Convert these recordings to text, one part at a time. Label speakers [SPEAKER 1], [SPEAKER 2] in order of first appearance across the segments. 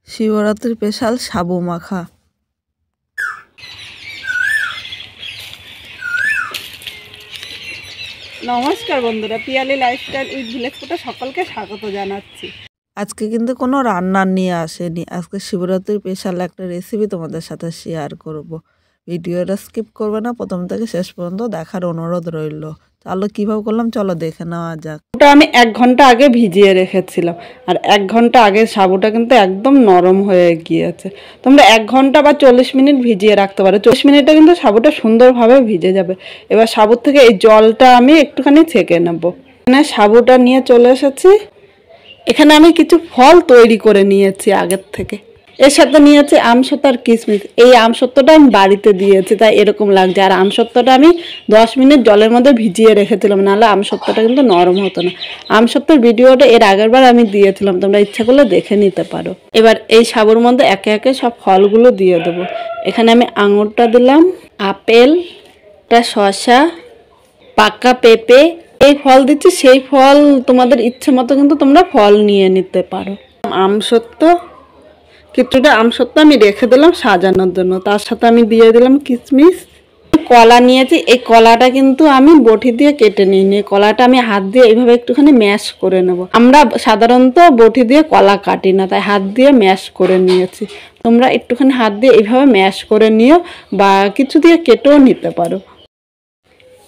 [SPEAKER 1] শিবরাত্রির স্পেশাল সাবু মাখা।
[SPEAKER 2] নমস্কার বন্ধুরা, পিয়ালি লাইফস্টাইল উইথ ভিলেজ ফুডে সকলকে স্বাগত জানাচ্ছি।
[SPEAKER 1] আজকে কিন্তু কোনো রান্নার নিয়ে আসেনি, আজকে শিবরাত্রির স্পেশাল একটা রেসিপি তোমাদের সাথে শেয়ার করব। ভিডিওটা স্কিপ করবে না, প্রথম থেকে শেষ পর্যন্ত দেখার অনুরোধ রইল। চলো কীভাবে করলাম চলো দেখে নেওয়া যাক।
[SPEAKER 2] ওটা আমি 1 ঘন্টা আগে ভিজিয়ে রেখেছিলাম, আর 1 ঘন্টা আগে সাবুটা কিন্তু একদম নরম হয়ে গিয়েছে। তোমরা 1 ঘন্টা বা 40 মিনিট ভিজিয়ে রাখতে পারো। 40 মিনিটে কিন্তু সাবুটা সুন্দরভাবে ভিজে যাবে। এবার সাবুর থেকে এই জলটা আমি একটুখানি ছেঁকে নেব। এখানে সাবুটা নিয়ে চলে এসেছি। এখানে আমি কিছু ফল তৈরি করে নিয়েছি আগের থেকে। এর সাথে নিয়েছি আমসত্ত্ব আর কিশমিশ। এই আমসত্ত্বটা আমি বাড়িতে দিয়েছি, তাই এরকম লাগছে। আর আমসত্ত্বটা আমি 10 মিনিট জলের মধ্যে ভিজিয়ে রেখেছিলাম, নাহলে আমসত্ত্বটা কিন্তু নরম হতো না। আমসত্ত্বর ভিডিওটা এর আগের বার আমি দিয়েছিলাম, তোমরা ইচ্ছা করলে দেখে নিতে পারো। এবার এই সাবুর মধ্যে একে একে সব ফলগুলো দিয়ে দেবো। এখানে আমি আঙুরটা দিলাম, আপেলটা, শসা, পাকা পেঁপে। এই ফল দিচ্ছি, সেই ফল তোমাদের ইচ্ছে মতো কিন্তু তোমরা ফল নিয়ে নিতে পারো। আমসত্ত্ব, কিছুটা আমসত্ত্ব আমি রেখে দিলাম সাজানোর জন্য। তার সাথে আমি দিয়ে দিলাম কিশমিশ। কলা নিয়েছি, এই কলাটা কিন্তু আমি বটি দিয়ে কেটে নিইনি। কলাটা আমি হাত দিয়ে এইভাবে একটুখানি ম্যাশ করে নেব। আমরা সাধারণত বটি দিয়ে কলা কাটি না, তাই হাত দিয়ে ম্যাশ করে নিয়েছি। তোমরা একটুখানি হাত দিয়ে এইভাবে ম্যাশ করে নিও, বা কিছু দিয়ে কেটেও নিতে পারো।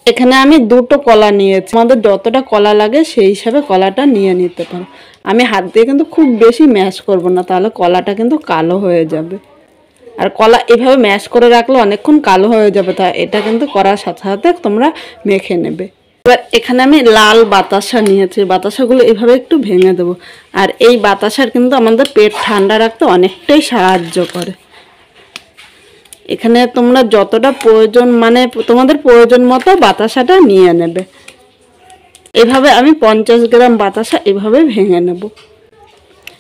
[SPEAKER 2] এখানে আমি 2টো কলা নিয়েছি। আমাদের যতটা কলা লাগে সেই হিসাবে কলাটা নিয়ে নিতে পারো। আমি হাত দিয়ে কিন্তু খুব বেশি ম্যাশ করব না, তাহলে কলাটা কিন্তু কালো হয়ে যাবে। আর কলা এভাবে ম্যাশ করে রাখলে অনেকক্ষণ কালো হয়ে যাবে, তাই এটা কিন্তু করার সাথে সাথে তোমরা মেখে নেবে। এবার এখানে আমি লাল বাতাসা নিয়েছি। বাতাসাগুলো এভাবে একটু ভেঙে দেবো। আর এই বাতাসার কিন্তু আমাদের পেট ঠান্ডা রাখতে অনেকটাই সাহায্য করে। এখানে তোমরা যতটা প্রয়োজন, মানে তোমাদের প্রয়োজন মতো বাতাসাটা নিয়ে নেবে। এভাবে আমি 50 গ্রাম বাতাসা এভাবে ভেঙে নেব।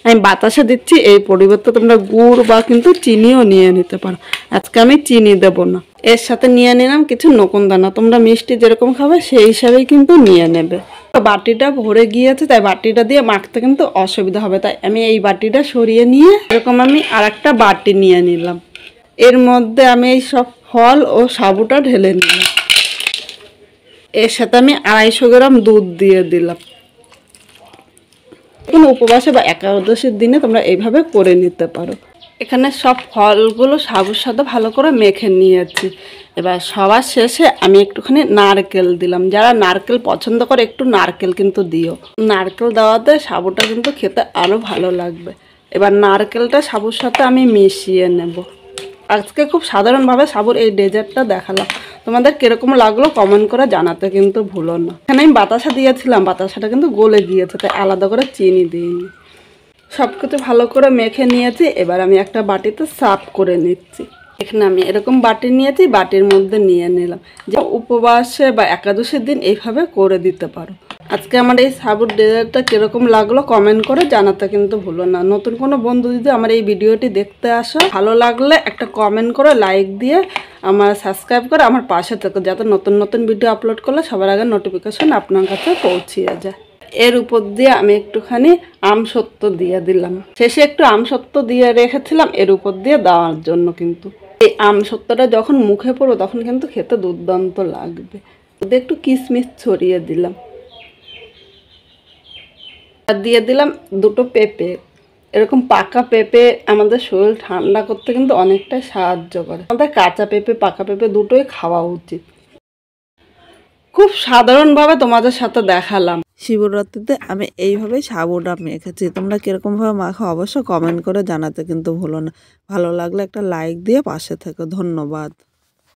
[SPEAKER 2] আমি বাতাসা দিচ্ছি, এই পরিবর্তে তোমরা গুড় বা কিন্তু চিনিও নিয়ে নিতে পারো। আজকে আমি চিনি দেব না। এর সাথে নিয়ে নিলাম কিছু নকুনদানা। তোমরা মিষ্টি যেরকম খাবে সেই হিসাবেই কিন্তু নিয়ে নেবে। বাটিটা ভরে গিয়েছে, তাই বাটিটা দিয়ে মাখতে কিন্তু অসুবিধা হবে, তাই আমি এই বাটিটা সরিয়ে নিয়ে এরকম আমি আরেকটা বাটি নিয়ে নিলাম। এর মধ্যে আমি এই সব ফল ও সাবুটা ঢেলে নিলাম। এর সাথে আমি 250 গ্রাম দুধ দিয়ে দিলাম। কোনো উপবাসে বা একাদশীর দিনে তোমরা এইভাবে করে নিতে পারো। এখানে সব ফলগুলো সাবুর সাথে ভালো করে মেখে নিয়েছি। এবার সবার শেষে আমি একটুখানি নারকেল দিলাম। যারা নারকেল পছন্দ করে একটু নারকেল কিন্তু দিও। নারকেল দেওয়াতে সাবুটা কিন্তু খেতে আরও ভালো লাগবে। এবার নারকেলটা সাবুর সাথে আমি মিশিয়ে নেব। আজকে খুব সাধারণভাবে সাবুর এই ডেজার্টটা দেখালাম। তোমাদের কীরকম লাগলো কমেন্ট করে জানাতে কিন্তু ভুলো না। এখানে আমি বাতাসা দিয়েছিলাম, বাতাসাটা কিন্তু গলে গিয়েছে, তাই আলাদা করে চিনি দিইনি। সব কিছু ভালো করে মেখে নিয়েছি। এবার আমি একটা বাটিতে সার্ভ করে নিচ্ছি। এখানে আমি এরকম বাটি নিয়েছি, বাটির মধ্যে নিয়ে নিলাম। যে উপবাসে বা একাদশীর দিন এইভাবে করে দিতে পারো। আজকে আমার এই সাবুর ডেজার্টটা কীরকম লাগলো কমেন্ট করে জানাতে কিন্তু ভুলো না। নতুন কোনো বন্ধু যদি আমার এই ভিডিওটি দেখতে আসো, ভালো লাগলে একটা কমেন্ট করে লাইক দিয়ে আমার সাবস্ক্রাইব করে আমার পাশে থেকো, যাতে নতুন নতুন ভিডিও আপলোড করলে সবার আগে নোটিফিকেশন আপনার কাছে পৌঁছিয়ে যায়। এর উপর দিয়ে আমি একটুখানি আমসত্ত্ব দিয়ে দিলাম। শেষে একটু আমসত্ত্ব দিয়ে রেখেছিলাম এর উপর দিয়ে দেওয়ার জন্য। কিন্তু এই আমসত্ত্বটা যখন মুখে পড়ো তখন কিন্তু খেতে দুর্দান্ত লাগবে। একটু কিশমিশ ছড়িয়ে দিলাম। আর দিয়ে দিলাম 2টো পেঁপে। এরকম পাকা পেঁপে আমাদের শরীর ঠান্ডা করতে কিন্তু অনেকটাই সাহায্য করে। আমাদের কাঁচা পেঁপে পাকা পেঁপে দুটোই খাওয়া উচিত। খুব সাধারণভাবে তোমাদের সাথে দেখালাম।
[SPEAKER 1] শিবরাত্রিতে আমি এইভাবেই সাবুটা মেখেছি। তোমরা কীরকমভাবে মাখো অবশ্যই কমেন্ট করে জানাতে কিন্তু ভুলো না। ভালো লাগলে একটা লাইক দিয়ে পাশে থেকো। ধন্যবাদ।